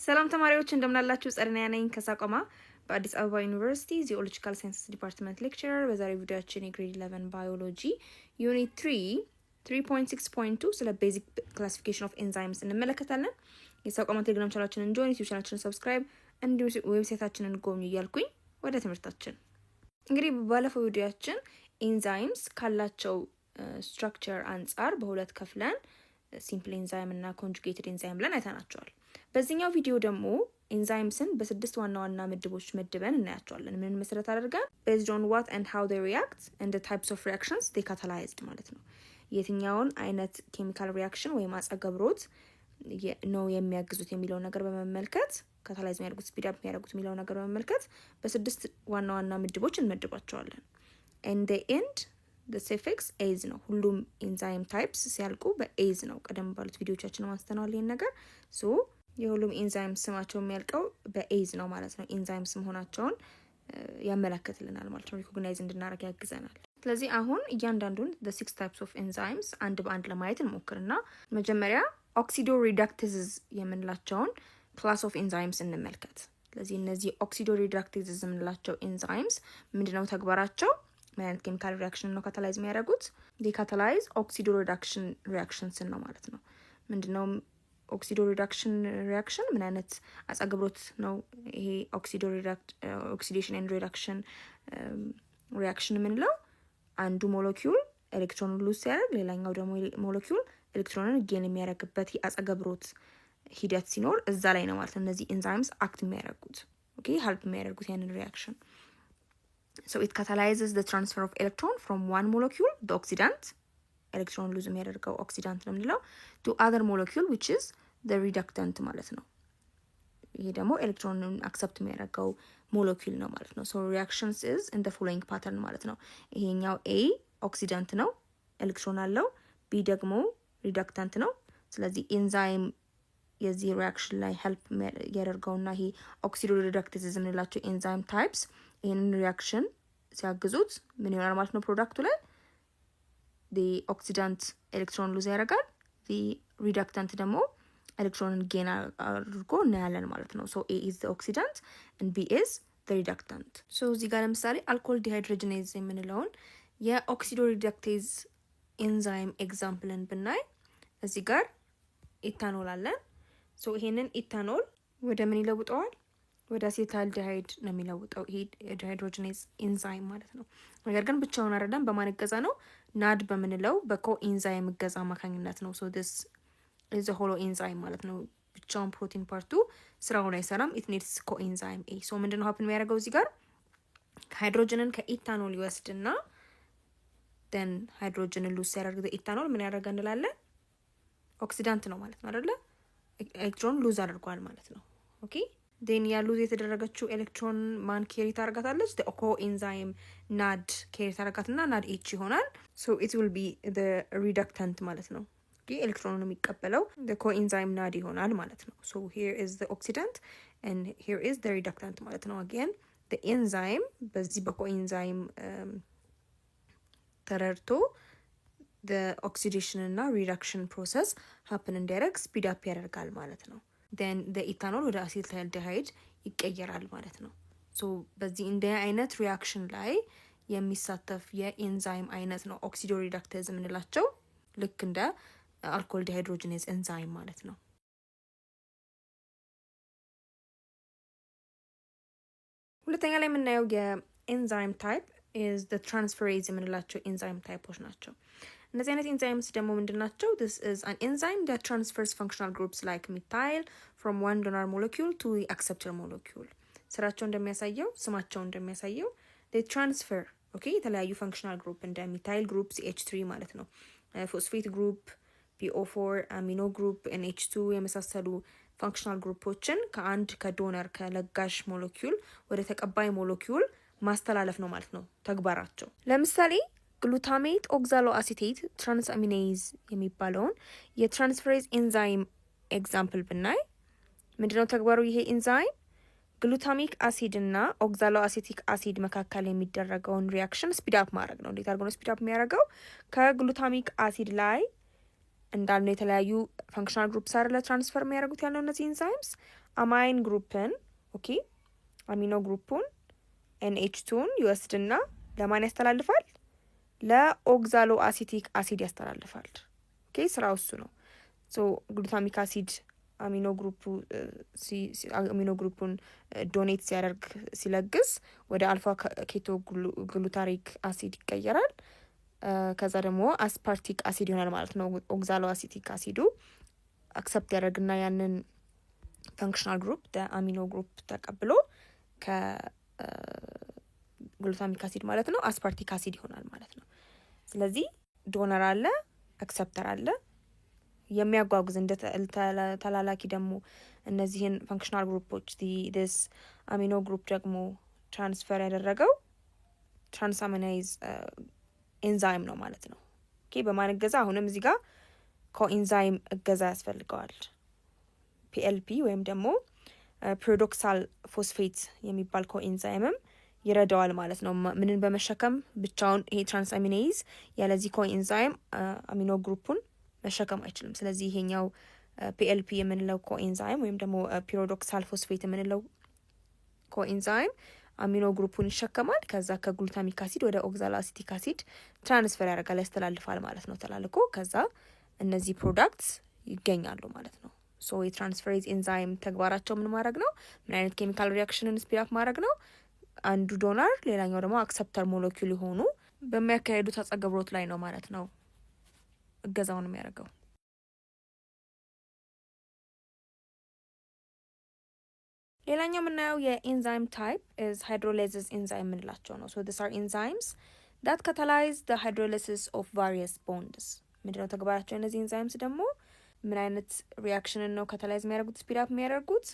ሰላም ተማሪዎች እንደምናላችሁ ጸርናያ ነኝ ከሳቆማ በአዲስ አበባ ዩኒቨርሲቲ ጂኦሎጂካል ሳይንስ ዲፓርትመንት ሌክቸረር። በዛሬው ቪዲዮአችን የግሬድ 11 ባዮሎጂ ዩኒት 3.6.2 ስለ ቤዚክ ክላሲፊኬሽን ኦፍ ኤንዛይምስ እንመለከታለን። የሳቆማ ቴሌግራም ቻናላችንን ጆይን፣ ዩቲዩብ ቻናላችንን ሰብስክራይብ፣ እንዲሁም ዌብሳይታችንን ጎብኙ እያልኩኝ ወደ ትምህርታችን። እንግዲህ ባለፈው ቪዲዮአችን ኤንዛይምስ ካላቸው ስትራክቸር አንጻር በሁለት ከፍለን ሲምፕል ኤንዛይም እና ኮንጁጌትድ ኤንዛይም ብለን አይተናቸዋል። በዚህኛው ቪዲዮ ደግሞ ኤንዛይምስን በስድስት ዋና ዋና ምድቦች መድበን እናያቸዋለን። ምን መሰረት አድርገን based on what and how they react and the types of reactions they catalyzed ማለት ነው። የትኛውን አይነት ኬሚካል ሪያክሽን ወይም አጸገብሮት ነው የሚያግዙት የሚለው ነገር በመመልከት ካታላይዝ የሚያደርጉት ስፒድ አፕ የሚያደርጉት የሚለው ነገር በመመልከት በስድስት ዋና ዋና ምድቦች እንመድባቸዋለን። and the end the suffix ase ነው። ሁሉም ኤንዛይም ታይፕስ ሲያልቁ በኤዝ ነው። ቀደም ባሉት ቪዲዮቻችን ማስተናል ይሄን ነገር ሶ የሁሉም ኤንዛይም ስማቸው የሚያልቀው በኤዝ ነው ማለት ነው። ኤንዛይምስ መሆናቸውን ያመለክትልናል ማለት ነው። ሪኮግናይዝ እንድናደርግ ያግዘናል። ስለዚህ አሁን እያንዳንዱን the six types of enzymes አንድ በአንድ ለማየት እንሞክርና መጀመሪያ ኦክሲዶ ሪዳክቴዝስ የምንላቸውን ክላስ ኦፍ ኤንዛይምስ እንመልከት። ስለዚህ እነዚህ ኦክሲዶ ሪዳክቴዝስ የምንላቸው ኤንዛይምስ ምንድነው ተግባራቸው? ምን አይነት ኬሚካል ሪአክሽን ነው ካታላይዝ የሚያደርጉት? ዲካታላይዝ ኦክሲዶ ሪዳክሽን ሪአክሽንስ ነው ማለት ነው። ምንድነው ኦክሲዶ ሪዳክሽን ሪአክሽን? ምን አይነት አጸገብሮት ነው ይሄ ኦክሲዴሽን ኤንድ ሪዳክሽን ሪአክሽን የምንለው? አንዱ ሞለኪውል ኤሌክትሮንን ሉዝ ሲያደርግ ሌላኛው ደግሞ ሞለኪውል ኤሌክትሮንን ጌን የሚያደርግበት የአጸገብሮት ሂደት ሲኖር እዛ ላይ ነው ማለት ነው እነዚህ ኤንዛይምስ አክት የሚያደርጉት። ኦኬ ሄልፕ የሚያደርጉት ያንን ሪአክሽን። So it catalyzes the transfer of electron from one molecule, the oxidant, electron lose የሚያደርገው ኦክሲዳንት ነው የምንለው, to other molecule which is the reductant ማለት ነው። ይሄ ደግሞ ኤሌክትሮንን አክሰፕት የሚያደርገው ሞለኪውል ነው ማለት ነው። So reactions is in the following pattern ማለት ነው። ይሄኛው A ኦክሲዳንት ነው፣ ኤሌክትሮን አለው። B ደግሞ ሪዳክታንት ነው። ስለዚህ ኤንዛይም የዚህ ሪአክሽን ላይ ሄልፕ ያደርገውና ይሄ ኦክሲዶ ሪዳክቴዝስ የምንላቸው ኤንዛይም ታይፕስ ይህንን ሪአክሽን ሲያግዙት ምን ይሆናል ማለት ነው? ፕሮዳክቱ ላይ the ኦክሲዳንት ኤሌክትሮን ሉዝ ያደርጋል፣ the ሪዳክታንት ደግሞ ኤሌክትሮንን ጌን አድርጎ እናያለን ማለት ነው። so A is the oxidant and B is the reductant. so እዚህ ጋር ለምሳሌ አልኮል ዲሃይድሮጂኔዝ የምንለውን የኦክሲዶ ሪዳክቴዝ ኤንዛይም ኤግዛምፕልን ብናይ እዚህ ጋር ኢታኖል አለን። so ይሄንን ኢታኖል ወደ ምን ይለውጠዋል? ወደ አሴታል ዲሃይድ ነው የሚለውጠው ይሄ ዲሃይድሮጂኔዝ ኤንዛይም ማለት ነው። ነገር ግን ብቻውን አይደለም፣ በማን እገዛ ነው? ናድ በምንለው በኮ ኤንዛይም እገዛ አማካኝነት ነው። so this is a holo enzyme ማለት ነው። ብቻውን ፕሮቲን ፓርቱ ስራውን አይሰራም። it needs coenzyme A. so ምንድነው ሀፕን የሚያደርገው እዚህ ጋር? ሃይድሮጅንን ከኢታኖል ይወስድና then ሃይድሮጅንን ሉዝ ሲያደርግ ኢታኖል ምን ያደርጋ እንላለን? ኦክሲዳንት ነው ማለት ነው አይደለ? ኤሌክትሮን ሉዝ አድርጓል ማለት ነው። ኦኬ ዴን ያ ሉዝ የተደረገችው ኤሌክትሮን ማን ኬሪ ታደርጋታለች? the coenzyme ናድ ኬሪ ታደርጋትና ናድ ኤች ይሆናል። so it will be the reductant ማለት ነው። ኦኬ ኤሌክትሮኑን የሚቀበለው the coenzyme ናድ ይሆናል ማለት ነው። so here is the oxidant and here is the reductant ማለት ነው። again the enzyme በዚህ በኮኤንዛይም ተረድቶ the oxidation እና reduction process happen እንዲያደርግ speed up ያደርጋል ማለት ነው። then the ethanol ወደ አሴታልዲሃይድ ይቀየራል ማለት ነው። so በዚህ እንደ አይነት ሪአክሽን ላይ የሚሳተፍ የኤንዛይም አይነት ነው ኦክሲዶ ሪዳክቴዝ የምንላቸው፣ ልክ እንደ አልኮል ዲሃይድሮጂኔዝ ኤንዛይም ማለት ነው። ሁለተኛ ላይ የምናየው የኤንዛይም ታይፕ is the transferase የምንላቸው ኤንዛይም ታይፖች ናቸው። እነዚህ አይነት ኤንዛይምስ ደግሞ ምንድናቸው? this is an enzyme that transfers functional groups like methyl from one donor molecule to the acceptor molecule. ስራቸው እንደሚያሳየው ስማቸው እንደሚያሳየው they transfer ኦኬ የተለያዩ functional group እንደ methyl group CH3 ማለት ነው፣ phosphate group PO4 amino group NH2 የመሳሰሉ functional ግሩፖችን ከአንድ ከዶነር ከለጋሽ ሞለኪውል ወደ ተቀባይ ሞለኪውል ማስተላለፍ ነው ማለት ነው ተግባራቸው። ለምሳሌ ግሉታሜት ኦክዛሎ አሲቴት ትራንስአሚኔዝ የሚባለውን የትራንስፈሬዝ ኤንዛይም ኤግዛምፕል ብናይ ምንድነው ተግባሩ? ይሄ ኤንዛይም ግሉታሚክ አሲድ እና ኦክዛሎ አሲቲክ አሲድ መካከል የሚደረገውን ሪአክሽን ስፒድ አፕ ማድረግ ነው። እንዴት አድርጎ ነው ስፒድ አፕ የሚያደርገው? ከግሉታሚክ አሲድ ላይ እንዳልነው የተለያዩ ፋንክሽናል ግሩፕስ አይደለ ትራንስፈር የሚያደርጉት ያለው እነዚህ ኤንዛይምስ አማይን ግሩፕን ኦኬ አሚኖ ግሩፑን NH2ን ይወስድና ለማን ያስተላልፋል? ለኦክዛሎ አሲቲክ አሲድ ያስተላልፋል። ኦኬ ስራው እሱ ነው። ሶ ግሉታሚክ አሲድ አሚኖ ግሩፑን ዶኔት ሲያደርግ ሲለግስ ወደ አልፋ ኬቶ ግሉታሪክ አሲድ ይቀየራል። ከዛ ደግሞ አስፓርቲክ አሲድ ይሆናል ማለት ነው። ኦክዛሎ አሲቲክ አሲዱ አክሰፕት ያደርግና ያንን ፈንክሽናል ግሩፕ አሚኖ ግሩፕ ተቀብሎ ከግሉታሚክ አሲድ ማለት ነው አስፓርቲክ አሲድ ይሆናል ማለት ነው። ስለዚህ ዶነር አለ፣ አክሰፕተር አለ። የሚያጓጉዝ እንደ ተላላኪ ደግሞ እነዚህን ፈንክሽናል ግሩፖች ዲስ አሚኖ ግሩፕ ደግሞ ትራንስፈር ያደረገው ትራንስአሚናይዝ ኤንዛይም ነው ማለት ነው። ኦኬ በማን እገዛ? አሁንም እዚህ ጋር ኮኤንዛይም እገዛ ያስፈልገዋል። PLP ወይም ደግሞ ፒሪዶክሳል ፎስፌት የሚባል ኮኤንዛይምም ይረዳዋል ማለት ነው። ምንን በመሸከም ብቻውን ይሄ ትራንስአሚኔዝ ያለዚህ ኮኤንዛይም አሚኖ ግሩፑን መሸከም አይችልም። ስለዚህ ይሄኛው PLP የምንለው ኮኤንዛይም ወይም ደግሞ ፒሪዶክሳል ፎስፌት የምንለው ኮኤንዛይም አሚኖ ግሩፑን ይሸከማል። ከዛ ከግሉታሚክ አሲድ ወደ ኦክዛሎ አሲቲክ አሲድ ትራንስፈር ያደርጋል፣ ያስተላልፋል ማለት ነው ተላልኮ። ከዛ እነዚህ ፕሮዳክትስ ይገኛሉ ማለት ነው። ሶ የትራንስፈሬዝ ኤንዛይም ተግባራቸው ምን ማድረግ ነው? ምን አይነት ኬሚካል ሪያክሽንን ስፒድ አፕ ማድረግ ነው? አንዱ ዶናር ሌላኛው ደግሞ አክሰፕተር ሞለኪውል የሆኑ በሚያካሄዱት አጸገብሮት ላይ ነው ማለት ነው እገዛውን የሚያደርገው። ሌላኛው የምናየው የኤንዛይም ታይፕ is hydrolysis enzyme የምንላቸው ነው። so these are enzymes that catalyze the hydrolysis of various bonds። ምንድነው ተግባራቸው? እነዚህ ኤንዛይምስ ደግሞ ምን አይነት ሪያክሽንን ነው ካታላይዝ የሚያደርጉት ስፒድ አፕ የሚያደርጉት?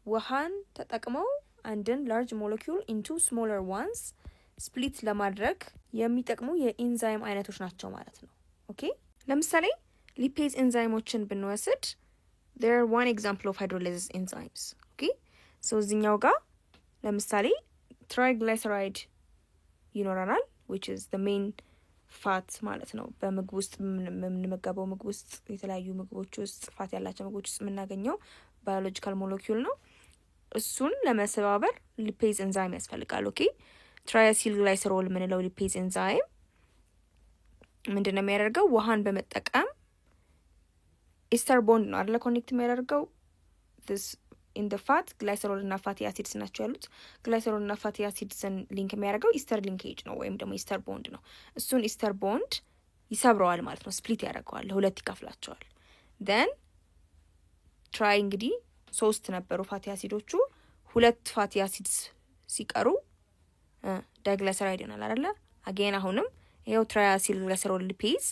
ውሃን ተጠቅመው አንድን ላርጅ ሞለኪውል ኢንቱ ስሞለር ዋንስ ስፕሊት ለማድረግ የሚጠቅሙ የኤንዛይም አይነቶች ናቸው ማለት ነው። ኦኬ ለምሳሌ ሊፔዝ ኤንዛይሞችን ብንወስድ there are one example of hydrolysis enzymes። ኦኬ ሶ እዚህኛው ጋር ለምሳሌ ትራይግላይሰራይድ ይኖረናል which is the main ፋት ማለት ነው። በምግብ ውስጥ የምንመገበው ምግብ ውስጥ የተለያዩ ምግቦች ውስጥ ፋት ያላቸው ምግቦች ውስጥ የምናገኘው ባዮሎጂካል ሞለኪውል ነው። እሱን ለመሰባበር ሊፔዝ ኤንዛይም ያስፈልጋል። ኦኬ ትራይአሲል ግላይሰሮል የምንለው ሊፔዝ ኤንዛይም ምንድነው የሚያደርገው? ውሃን በመጠቀም ኢስተር ቦንድ ነው አይደለ ኮኔክት የሚያደርገው this in the fat ግላይሰሮል እና ፋቲ አሲድስ ናቸው ያሉት። ግላይሰሮል እና ፋቲ አሲድስን ሊንክ የሚያደርገው ኢስተር ሊንኬጅ ነው ወይም ደግሞ ኢስተር ቦንድ ነው። እሱን ኢስተር ቦንድ ይሰብረዋል ማለት ነው። ስፕሊት ያደርገዋል፣ ለሁለት ይከፍላቸዋል። then ትራይ እንግዲህ 3 ነበሩ ፋቲ አሲዶቹ፣ 2 ፋቲ አሲድስ ሲቀሩ ዳይግላይሰራይድ ይሆናል አይደለ? አጌን አሁንም ይሄው ትራይአሲል ግላይሰሮል ሊፔዝ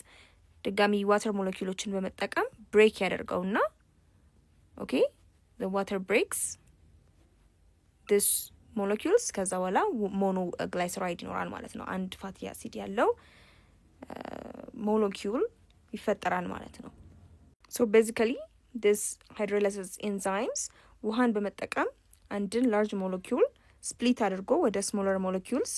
ድጋሚ ዋተር ሞለኪውሎችን በመጠቀም ብሬክ ያደርገውና ኦኬ the water breaks this molecules ከዛ በኋላ ሞኖ ግላይሰራይድ ይኖራል ማለት ነው። አንድ ፋቲ አሲድ ያለው ሞለኪውል ይፈጠራል ማለት ነው። so basically this hydrolysis enzymes ውሃን በመጠቀም አንድን ላርጅ ሞለኪውል ስፕሊት አድርጎ ወደ ስሞለር ሞለኪውልስ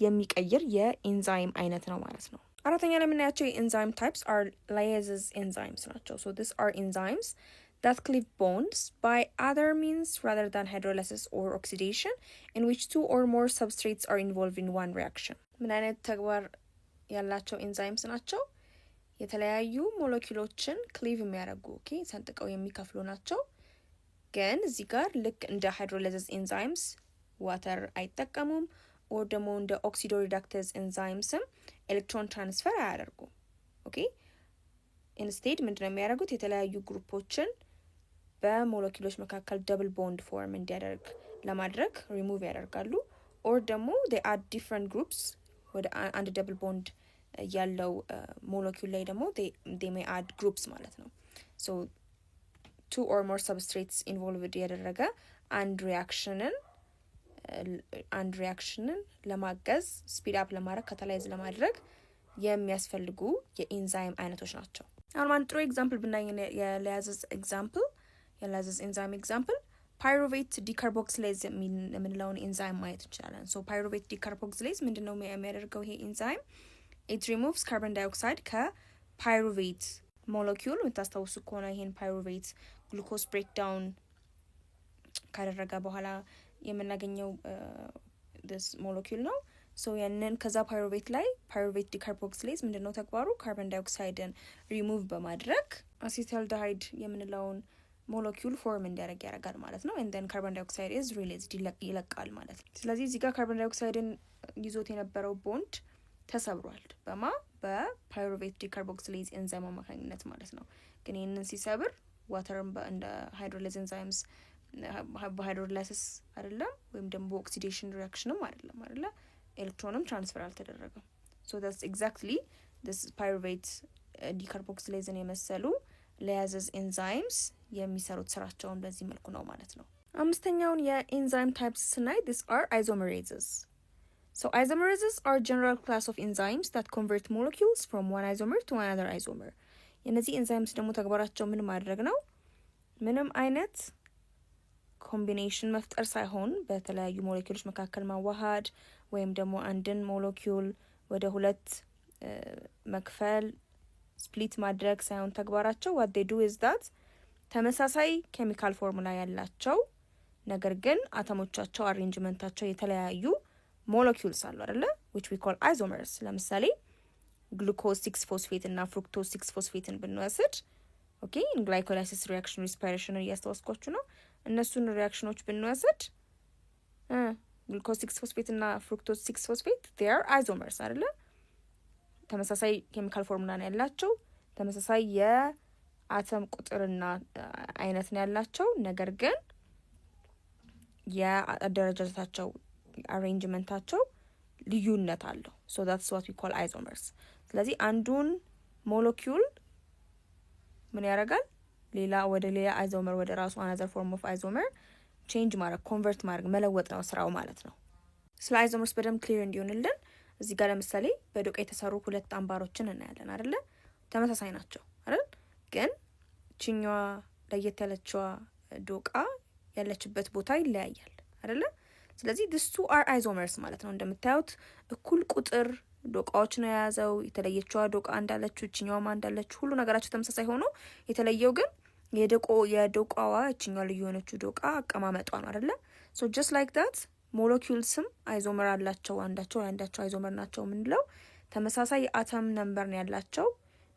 የሚቀይር የኤንዛይም አይነት ነው ማለት ነው። አራተኛ ላይ የምናያቸው የኤንዛይም ታይፕስ are lyase enzymes ናቸው። so these are enzymes that cleave bonds by other means rather than hydrolysis or oxidation in which 2 or more substrates are involved in one reaction። ምን አይነት ተግባር ያላቸው ኤንዛይምስ ናቸው? የተለያዩ ሞለኪውሎችን ክሊቭ የሚያደርጉ ኦኬ ሰንጥቀው የሚከፍሉ ናቸው። ግን እዚህ ጋር ልክ እንደ ሃይድሮላይሲስ ኤንዛይምስ ዋተር አይጠቀሙም ኦር ደግሞ እንደ ኦክሲዶሪዳክቴዝ ኤንዛይምስም ኤሌክትሮን ትራንስፈር አያደርጉም። ኦኬ ኢንስቴድ ምንድነው የሚያደርጉት? የተለያዩ ግሩፖችን በሞለኪውሎች መካከል ደብል ቦንድ ፎርም እንዲያደርግ ለማድረግ ሪሙቭ ያደርጋሉ። ኦር ደግሞ they add different groups ወደ አንድ ደብል ቦንድ ያለው ሞለኪውል ላይ ደግሞ they may add groups ማለት ነው። so 2 or more substrates involved ያደረገ አንድ ሪያክሽንን ለማገዝ ስፒድ አፕ ለማድረግ ካታላይዝ ለማድረግ የሚያስፈልጉ የኤንዛይም አይነቶች ናቸው። አሁን አንድ ጥሩ ኤግዛምፕል ብናይ የላያዘዝ ኤንዛይም ኤግዛምፕል ፓይሩቬት ዲካርቦክሲሌዝ የምንለውን ኤንዛይም ማየት እንችላለን። ሶ ፓይሩቬት ዲካርቦክሲሌዝ ምንድነው የሚያደርገው? ይሄ ኤንዛይም ኢት ሪሙቭስ ካርቦን ዳይኦክሳይድ ከፓይሩቬት ሞለኪውል። የምታስታውሱ ከሆነ ይሄን ፓይሩቬት ግሉኮስ ብሬክዳውን ካደረገ በኋላ የምናገኘው this molecule ነው። ሶ ያንን ከዛ ፓይሩቬት ላይ ፓይሩቬት ዲካርቦክሲሌዝ ምንድነው ተግባሩ? ካርቦን ዳይኦክሳይድን ሪሙቭ በማድረግ አሴታልዲሃይድ የምንለውን ሞለኪውል ፎርም እንዲያደርግ ያደርጋል ማለት ነው። and then carbon dioxide is released ይለቃል ማለት ነው። ስለዚህ እዚህ ጋር ካርቦን ዳይኦክሳይድን ይዞት የነበረው ቦንድ ተሰብሯል በፓይሩቬት ዲካርቦክሲሌዝ ኤንዛይም አማካኝነት ማለት ነው። ግን ይህንን ሲሰብር ዋተርን እንደ ሃይድሮላይዝ ኤንዛይምስ በሃይድሮላይሲስ አይደለም ወይም ደግሞ በኦክሲዴሽን ሪአክሽንም አይደለም ኤሌክትሮንም ትራንስፈር አልተደረገም። so that's exactly this pyruvate decarboxylase የመሰሉ ሊያዘዝ ኤንዛይምስ የሚሰሩት ስራቸውን በዚህ መልኩ ነው ማለት ነው። አምስተኛውን የኤንዛይም ታይፕስ ስናይ these are isomerases. So isomerases are general class of enzymes that convert molecules from one isomer to another isomer. የነዚህ ኤንዛይምስ ደግሞ ተግባራቸው ምን ማድረግ ነው? ምንም አይነት ኮምቢኔሽን መፍጠር ሳይሆን በተለያዩ ሞለኪውሎች መካከል ማዋሃድ ወይም ደግሞ አንድን ሞለኪውል ወደ ሁለት መክፈል ስፕሊት ማድረግ ሳይሆን ተግባራቸው what they do is that ተመሳሳይ ኬሚካል ፎርሙላ ያላቸው ነገር ግን አተሞቻቸው አሬንጅመንታቸው የተለያዩ ሞለኪውልስ አሉ አይደለ which we call isomers። ለምሳሌ ግሉኮዝ 6 ፎስፌት እና ፍሩክቶዝ 6 ፎስፌትን ብንወስድ ኦኬ ግላይኮላይሲስ ሪአክሽን ሪስፓይሬሽን እያስተዋስኳችሁ ነው። እነሱን ሪአክሽኖች ብንወስድ ግሉኮዝ 6 ፎስፌት እና ፍሩክቶዝ 6 ፎስፌት they are isomers አይደለ ተመሳሳይ ኬሚካል ፎርሙላ ነው ያላቸው ተመሳሳይ የአተም ቁጥርና አይነት ነው ያላቸው ነገር ግን የአደረጃጀታቸው አሬንጅመንታቸው ልዩነት አለው። so that's what we call isomers። ስለዚህ አንዱን ሞለኪውል ምን ያደርጋል ሌላ ወደ ሌላ አይዞመር ወደ ራሱ another form of isomer change ማድረግ ኮንቨርት ማድረግ መለወጥ ነው ስራው ማለት ነው። ስለ አይዞመርስ በደንብ ክሊር እንዲሆንልን እዚህ ጋር ለምሳሌ በዶቃ የተሰሩ ሁለት አምባሮችን እናያለን አይደለ ተመሳሳይ ናቸው አይደል ግን ቺኛዋ ለየት ያለችዋ ዶቃ ያለችበት ቦታ ይለያያል አይደለ ስለዚህ these two are isomers ማለት ነው። እንደምታዩት እኩል ቁጥር ዶቃዎች ነው የያዘው የተለየችዋ ዶቃ እንዳለችው ቺኛዋማ እንዳለችው ሁሉ ነገራቸው ተመሳሳይ ሆኖ የተለየው ግን የዶቃዋ ቺኛዋ ልዩ የሆነችው ዶቃ አቀማመጧ ነው አይደለ so just like that ሞለኪውልስም አይዞመር አላቸው አንዳቸው አይዞመር ናቸው ምንለው ተመሳሳይ አተም ነምበር ነው ያላቸው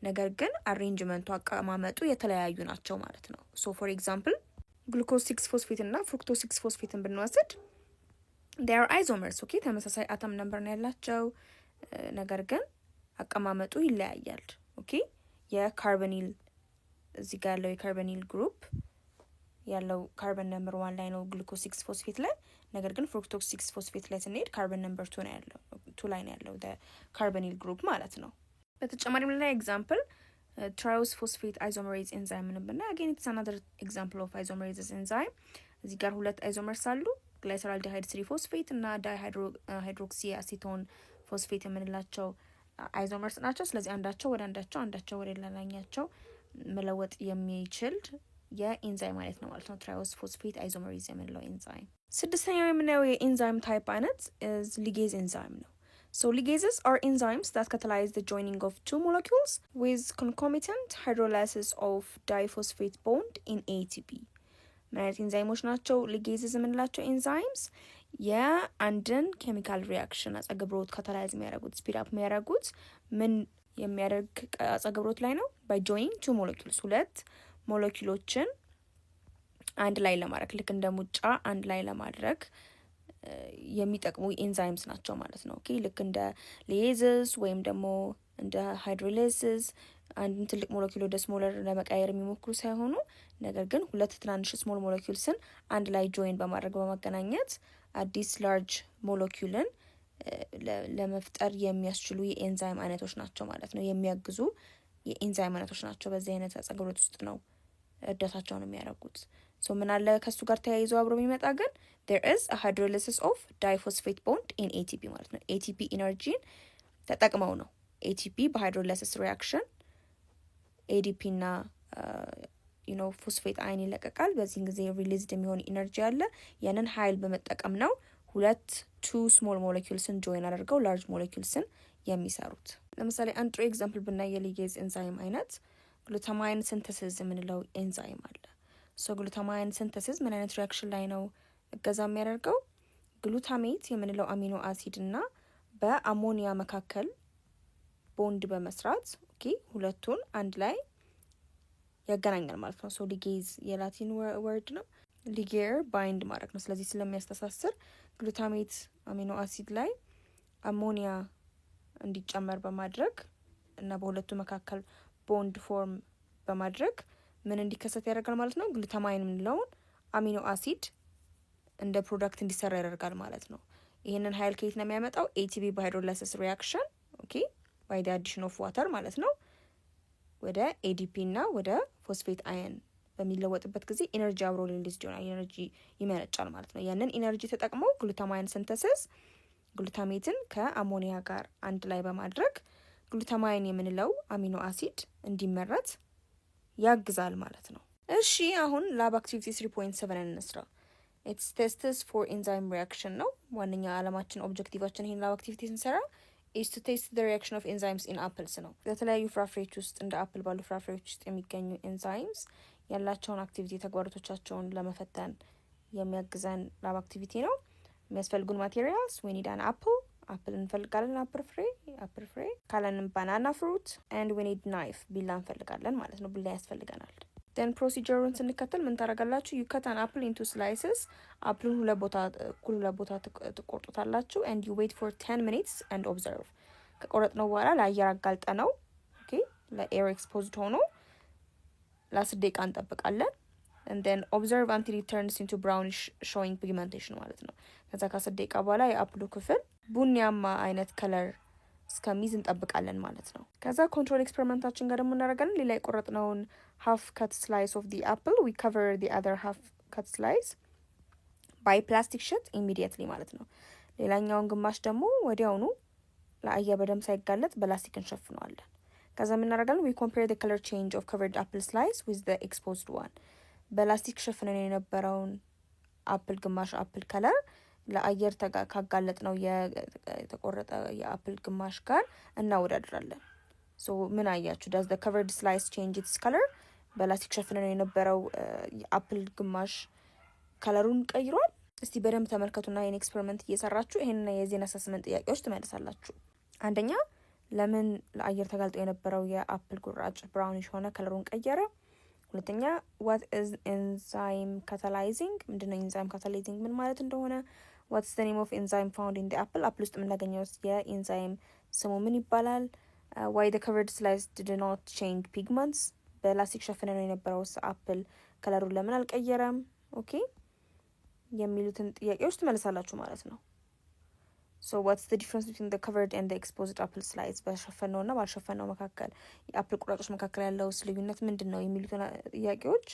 ነገር ግን አሬንጅመንቱ አቀማመጡ የተለያዩ ናቸው ማለት ነው። so for example ግሉኮዝ 6 ፎስፌት እና ፍሩክቶዝ 6 ፎስፌትን ብንወስድ they are isomers okay ተመሳሳይ አተም ነምበር ነው ያላቸው ነገር ግን አቀማመጡ ይለያያል። ኦኬ የካርቦኒል እዚህ ጋር ያለው የካርቦኒል ግሩፕ ያለው ካርቦን ነምበር 1 ላይ ነው ግሉኮዝ 6 ፎስፌት ላይ ነገር ግን ፍሩክቶዝ 6 ፎስፌት ላይ ስንሄድ ካርቦን ነምበር 2 ነው ያለው 2 ላይ ነው ያለው ካርቦኒል ግሩፕ ማለት ነው። በተጨማሪም ሌላ ኤግዛምፕል ትራዮስ ፎስፌት አይዞመሬዝ ኤንዛይም እንብና again it's another example of isomerase enzyme። እዚህ ጋር ሁለት አይዞመርስ አሉ ግላይሰራልዲሃይድ 3 ፎስፌት እና ዳይሃይድሮክሲ አሲቶን ፎስፌት የምንላቸው አይዞመርስ ናቸው። ስለዚህ አንዳቸው ወደ አንዳቸው ወደ ሌላኛቸው መለወጥ የሚችል የኤንዛይም አይነት ነው ማለት ነው ትራዮስ ፎስፌት አይዞመሬዝ የምንለው ኤንዛይም። ስድስተኛው የምናየው የኤንዛይም ታይፕ አይነት is ligase enzyme ነው። So ligases are enzymes that catalyze the joining of two molecules with concomitant hydrolysis of diphosphate bond in ATP። ምን አይነት ኤንዛይሞች ናቸው ligases የምንላቸው ኤንዛይምስ የአንድን ኬሚካል ሪአክሽን አጸገብሮት ካታላይዝ የሚያደርጉት ስፒድ አፕ የሚያደርጉት ምን የሚያደርግ አጸገብሮት ላይ ነው by joining two molecules ሁለት ሞለኪውሎችን አንድ ላይ ለማድረግ ልክ እንደ ሙጫ አንድ ላይ ለማድረግ የሚጠቅሙ ኤንዛይምስ ናቸው ማለት ነው። ኦኬ ልክ እንደ ሊያዝስ ወይም ደግሞ እንደ ሃይድሮላይሲስ አንድን ትልቅ ሞለኪውል ወደ ስሞለር ለመቀየር የሚሞክሩ ሳይሆኑ ነገር ግን ሁለት ትናንሽ ስሞል ሞለኪውልስን አንድ ላይ ጆይን በማድረግ በማገናኘት አዲስ ላርጅ ሞለኪውልን ለመፍጠር የሚያስችሉ የኤንዛይም አይነቶች ናቸው ማለት ነው። የሚያግዙ የኤንዛይም አይነቶች ናቸው። በዚህ አይነት አጸግብሮት ውስጥ ነው እርዳታቸውን የሚያደርጉት። ሶ ምን አለ ከሱ ጋር ተያይዞ አብሮ የሚመጣ ግን there is a hydrolysis of diphosphate bond in ATP ማለት ነው። ATP ኢነርጂን ተጠቅመው ነው ATP በሃይድሮላይሲስ ሪአክሽን ADP እና ፎስፌት አይን ይለቀቃል። በዚህን ጊዜ ሪሊዝድ የሚሆን ኢነርጂ አለ። ያንን ኃይል በመጠቀም ነው ሁለት ቱ ስሞል ሞለኪውልስን ጆይን አድርገው ላርጅ ሞለኪውልስን የሚሰሩት። ለምሳሌ አንድ ጥሩ ኤግዛምፕል ብናይ የሊጌዝ ኤንዛይም አይነት ግሉታማይን ሲንተሲስ የምንለው ኤንዛይም አለ። ሶ ግሉታማይን ሲንተሲስ ምን አይነት ሪያክሽን ላይ ነው እገዛ የሚያደርገው? ግሉታሜት የምንለው አሚኖ አሲድ እና በአሞኒያ መካከል ቦንድ በመስራት ኦኬ ሁለቱን አንድ ላይ ያገናኛል ማለት ነው። ሶ ሊጌዝ የላቲን ወርድ ነው። ሊጌር ባይንድ ማድረግ ነው። ስለዚህ ስለሚያስተሳስር ግሉታሜት አሚኖ አሲድ ላይ አሞኒያ እንዲጨመር በማድረግ እና በሁለቱ መካከል ቦንድ ፎርም በማድረግ ምን እንዲከሰት ያደርጋል ማለት ነው? ግሉታማይን የምንለውን አሚኖ አሲድ እንደ ፕሮዳክት እንዲሰራ ያደርጋል ማለት ነው። ይህንን ሀይል ከየት ነው የሚያመጣው? ኤቲፒ በሃይድሮላይሲስ ሪያክሽን ኦኬ ባይ ዲ አዲሽን ኦፍ ዋተር ማለት ነው ወደ ኤዲፒ እና ወደ ፎስፌት አየን በሚለወጥበት ጊዜ ኢነርጂ አብሮ ሪሊዝ ይሆናል፣ ኢነርጂ ይመነጫል ማለት ነው። ያንን ኢነርጂ ተጠቅመው ግሉታማይን ሲንተሲስ ግሉታሜትን ከአሞኒያ ጋር አንድ ላይ በማድረግ ግሉታማይን የምንለው አሚኖ አሲድ እንዲመረት ያግዛል ማለት ነው። እሺ አሁን ላብ አክቲቪቲ 3.7 እንስራ። ኢትስ ቴስትስ ፎር ኤንዛይም ሪያክሽን ነው ዋነኛ አለማችን ኦብጀክቲቫችን ይሄን ላብ አክቲቪቲ ስንሰራ is to test the reaction of enzymes in apples ነው። በተለያዩ ፍራፍሬዎች ውስጥ እንደ አፕል ባሉ ፍራፍሬዎች ውስጥ የሚገኙ ኤንዛይምስ ያላቸውን አክቲቪቲ ተግባራቶቻቸውን ለመፈተን የሚያግዘን ላብ አክቲቪቲ ነው። የሚያስፈልጉን ማቴሪያልስ we need an apple እንፈልጋለን፣ አፕል ፍሬ ካለንም ባናና ፍሩት and we need knife ቢላ እንፈልጋለን ማለት ነው። ቢላ ያስፈልገናል። then ፕሮሲጀሩን ስንከተል ምን ታደርጋላችሁ? you cut an apple into slices አፕሉን ሁለት ቦታ ትቆርጡታላችሁ and you wait for 10 minutes and observe ከቆረጥነው በኋላ ለአየር አጋልጠ ነው ኦኬ ለኤር ኤክስፖዝድ ሆኖ ለ10 ደቂቃ እንጠብቃለን and then observe until it turns into brownish showing pigmentation ማለት ነው። ከዛ ከ10 ደቂቃ በኋላ የአፕሉ ክፍል ቡኒያማ አይነት ከለር እስከሚይዝ እንጠብቃለን ማለት ነው። ከዛ ኮንትሮል ኤክስፐሪመንታችን ጋር ደግሞ እናደርጋለን። ሌላ የቆረጥነውን half cut slice of the apple we cover the other half cut slice by plastic sheet immediately ማለት ነው። ሌላኛውን ግማሽ ደግሞ ወዲያውኑ ለአየር በደንብ ሳይጋለጥ በላስቲክ እንሸፍነዋለን። ከዛ ምን እናደርጋለን? we compare the color change of covered apple slice with the exposed one በላስቲክ ሸፍነን የነበረውን አፕል ግማሽ አፕል ከለር ለአየር ካጋለጥ ነው የተቆረጠ የአፕል ግማሽ ጋር እናወዳድራለን። ሶ ምን አያችሁ? does the covered slice change its color በላስቲክ ሸፍነን የነበረው የአፕል ግማሽ ከለሩን ቀይሯል? እስቲ በደንብ ተመልከቱና ይሄን ኤክስፐሪመንት እየሰራችሁ ይሄንና የዚህን አሰስመንት ጥያቄዎች ትመልሳላችሁ። አንደኛ ለምን ለአየር ተጋልጦ የነበረው የአፕል ጉራጭ ብራውኒሽ ሆነ ከለሩን ቀየረ? ሁለተኛ what is enzyme catalyzing ምንድነው enzyme catalyzing ምን ማለት እንደሆነ? what's the name of enzyme found in the apple አፕል ውስጥ የምናገኘው የኢንዛይም ስሙ ምን ይባላል? why the covered slice did not change pigments በላስቲክ ሸፍነን የነበረው አፕል ከለሩን ለምን አልቀየረም? ኦኬ የሚሉትን ጥያቄዎች ትመልሳላችሁ ማለት ነው። so what's the difference between the covered and the exposed apple slice በሸፈነውና ባልሸፈነው መካከል የአፕል ቁራጮች መካከል ያለው ልዩነት ምንድነው የሚሉትን ጥያቄዎች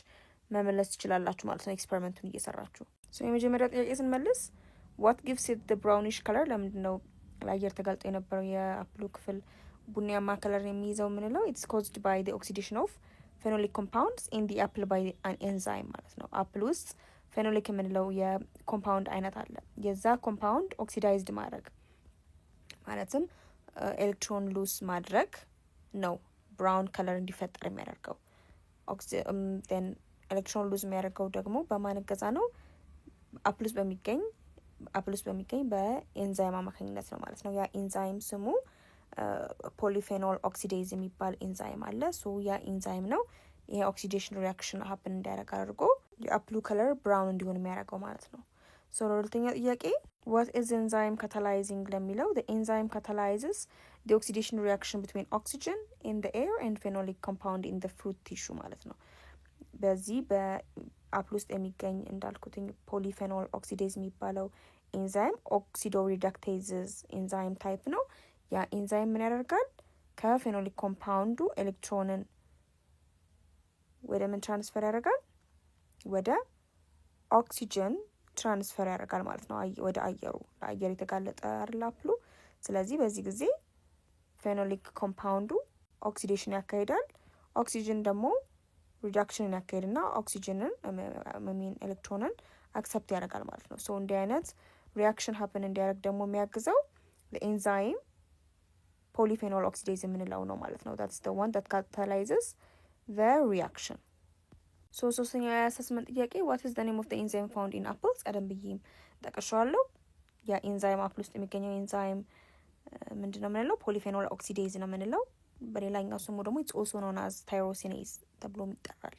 መመለስ ትችላላችሁ ማለት ነው ኤክስፐሪመንቱን እየሰራችሁ። so የመጀመሪያው ጥያቄ ስንመልስ what gives it the brownish color ለምንድነው ለአየር ተጋልጦ የነበረው የአፕሉ ክፍል ቡኒያማ ከለር የሚይዘው ምንለው? it's caused by the oxidation of phenolic compounds in the apple by an enzyme ማለት ነው። አፕል ውስጥ ፌኖሊክ የምንለው የኮምፓውንድ አይነት አለ። የዛ ኮምፓውንድ ኦክሲዳይዝድ ማድረግ ማለትም ኤሌክትሮን ሉስ ማድረግ ነው ብራውን ከለር እንዲፈጠር የሚያደርገው። ኤሌክትሮን ሉዝ የሚያደርገው ደግሞ በማን እገዛ ነው? አፕል ውስጥ በሚገኝ በኤንዛይም አማካኝነት ነው ማለት ነው። ያ ኤንዛይም ስሙ ፖሊፌኖል ኦክሲዴዝ የሚባል ኤንዛይም አለ። ሶ ያ ኤንዛይም ነው ይሄ ኦክሲዴሽን ሪያክሽን ሀፕን እንዲያደርግ አድርጎ የአፕሉ ከለር ብራውን እንዲሆን የሚያደርገው ማለት ነው። ሶ ለሁለተኛ ጥያቄ what is enzyme catalyzing ለሚለው the enzyme catalyzes the oxidation reaction between oxygen in the air and phenolic compound in the fruit tissue ማለት ነው። በዚህ በአፕል ውስጥ የሚገኝ እንዳልኩትኝ ፖሊፌኖል ኦክሲዴዝ የሚባለው ኤንዛይም ኦክሲዶ ሪዳክቴዝስ ኤንዛይም ታይፕ ነው። ያ ኤንዛይም ምን ያደርጋል? ከፌኖሊክ ኮምፓውንዱ ኤሌክትሮንን ወደ ምን ትራንስፈር ያደርጋል? ወደ ኦክሲጅን ትራንስፈር ያደርጋል ማለት ነው። ወደ አየሩ ለአየር የተጋለጠ አይደል አፕሉ። ስለዚህ በዚህ ጊዜ ፌኖሊክ ኮምፓውንዱ ኦክሲዴሽን ያካሂዳል። ኦክሲጅን ደግሞ ሪዳክሽንን ያካሂድና ኦክሲጅንን ኤሌክትሮንን አክሰፕት ያደርጋል ማለት ነው። ሶ እንዲህ አይነት ሪያክሽን ሀፕን እንዲያደርግ ደግሞ የሚያግዘው ለኤንዛይም ፖሊፌኖል ኦክሲዴዝ የምንለው ነው ማለት ነው። that's the one that catalyzes the reaction ሶስተኛው የአሰስመንት ጥያቄ what is the name of the enzyme found in apples? ቀደም ብዬም ጠቅሻለሁ። የኢንዛይም አፕል ውስጥ የሚገኘው ኢንዛይም ምንድነው የምንለው? ፖሊፌኖል ኦክሲዴዝ ነው የምንለው። በሌላኛው ስሙ ደግሞ it's also known as tyrosine ተብሎ ይጠራል።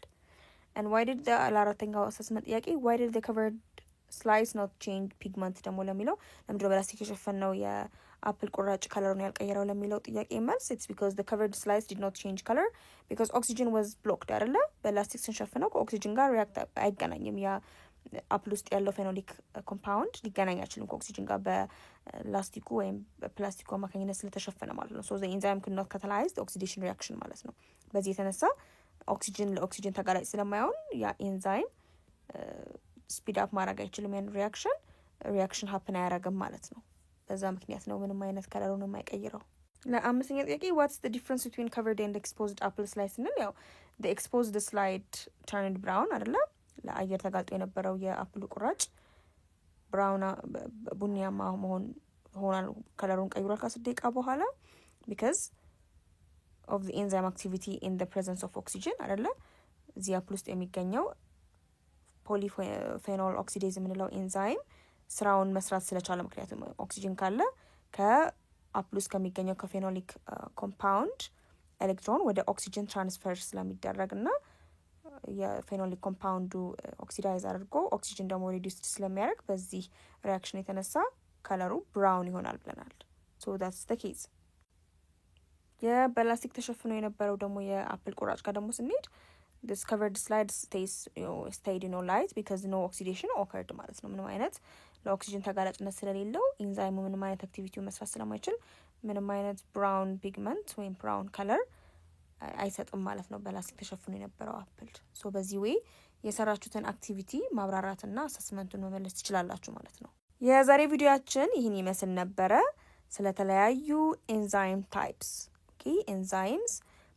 and why did the ለአራተኛው አሰስመንት ጥያቄ why did the covered slice not change pigment ደግሞ ለሚለው ለምንድነው በላስቲክ የሸፈነው የአፕል ቁራጭ ከለሩን ያልቀየረው ለሚለው ጥያቄ መልስ it's because the covered slice did not change color because oxygen was blocked አይደለ? በላስቲክ ስንሸፍነው ከኦክሲጅን ጋር ሪያክት አይገናኝም። ያ አፕል ውስጥ ያለው ፌኖሊክ ኮምፓውንድ ሊገናኝ አይችልም ከኦክሲጅን ጋር በላስቲኩ ወይም በፕላስቲኩ አማካኝነት ስለተሸፈነ ማለት ነው። so the enzyme could not catalyze the oxidation reaction ማለት ነው። በዚህ የተነሳ ኦክሲጅን ለኦክሲጅን ተጋላጭ ስለማይሆን ያ ኤንዛይም ስፒድ አፕ ማድረግ አይችልም። ያን ሪያክሽን ሀፕን አያረግም ማለት ነው። በዛ ምክንያት ነው ምንም አይነት ከለሩን የማይቀይረው። ለአምስተኛ ጥያቄ what's the difference between covered and exposed apple slice ስንል ያው the exposed slide turned brown አይደለ? ለአየር ተጋልጦ የነበረው የአፕሉ ቁራጭ ብራውን ቡኒያማ ሆኗል፣ ከለሩን ቀይሯል ከ10 ደቂቃ በኋላ because of the enzyme activity in the presence of oxygen አይደለ? እዚህ አፕል ውስጥ የሚገኘው ፖሊፌኖል ኦክሲዴዝ የምንለው ኤንዛይም ስራውን መስራት ስለቻለ፣ ምክንያቱም ኦክሲጅን ካለ ከአፕል ውስጥ ከሚገኘው ከፌኖሊክ ኮምፓውንድ ኤሌክትሮን ወደ ኦክሲጅን ትራንስፈር ስለሚደረግ እና የፌኖሊክ ኮምፓውንዱ ኦክሲዳይዝ አድርጎ ኦክሲጅን ደግሞ ሪዲዩስድ ስለሚያደርግ በዚህ ሪያክሽን የተነሳ ከለሩ ብራውን ይሆናል ብለናል። ሶ ዳትስ ዘ ኬዝ። የበላስቲክ ተሸፍኖ የነበረው ደግሞ የአፕል ቁራጭ ጋር ደግሞ ስንሄድ this covered slide stayed in light because no oxidation occurred ማለት ነው። ምንም አይነት ለኦክሲጅን ተጋላጭነት ስለሌለው ኢንዛይሙ ምንም አይነት አክቲቪቲው መስራት ስለማይችል ምንም አይነት ብራውን ፒግመንት ወይም ብራውን ከለር አይሰጥም ማለት ነው በላስቲክ ተሸፍኖ የነበረው አፕል። ሶ በዚህ ዌይ የሰራችሁትን አክቲቪቲ ማብራራትና አሰስመንቱን መመለስ ትችላላችሁ ማለት ነው። የዛሬ ቪዲዮአችን ይህን ይመስል ነበረ። ስለተለያዩ ኤንዛይም ታይፕስ ኤንዛይምስ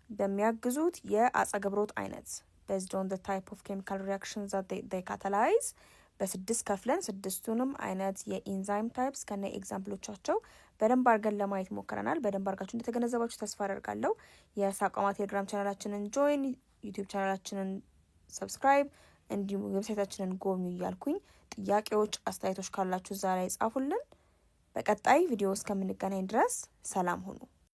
በሚያግዙት የአጸገብሮት አይነት based on the type of chemical reactions that they catalyze በ6 ከፍለን 6ቱንም አይነት የኢንዛይም ታይፕስ ከነ ኤግዛምፕሎቻቸው በደንብ አድርገን ለማየት ሞክረናል። በደንብ አድርጋችሁ እንደተገነዘባችሁ ተስፋ አደርጋለሁ። የሳቋማ ቴሌግራም ቻናላችንን ጆይን፣ ዩቲዩብ ቻናላችንን ሰብስክራይብ፣ እንዲሁም ዌብሳይታችንን ጎብኙ እያልኩኝ ጥያቄዎች፣ አስተያየቶች ካላችሁ እዛ ላይ ጻፉልን። በቀጣይ ቪዲዮ እስከምንገናኝ ድረስ ሰላም ሁኑ።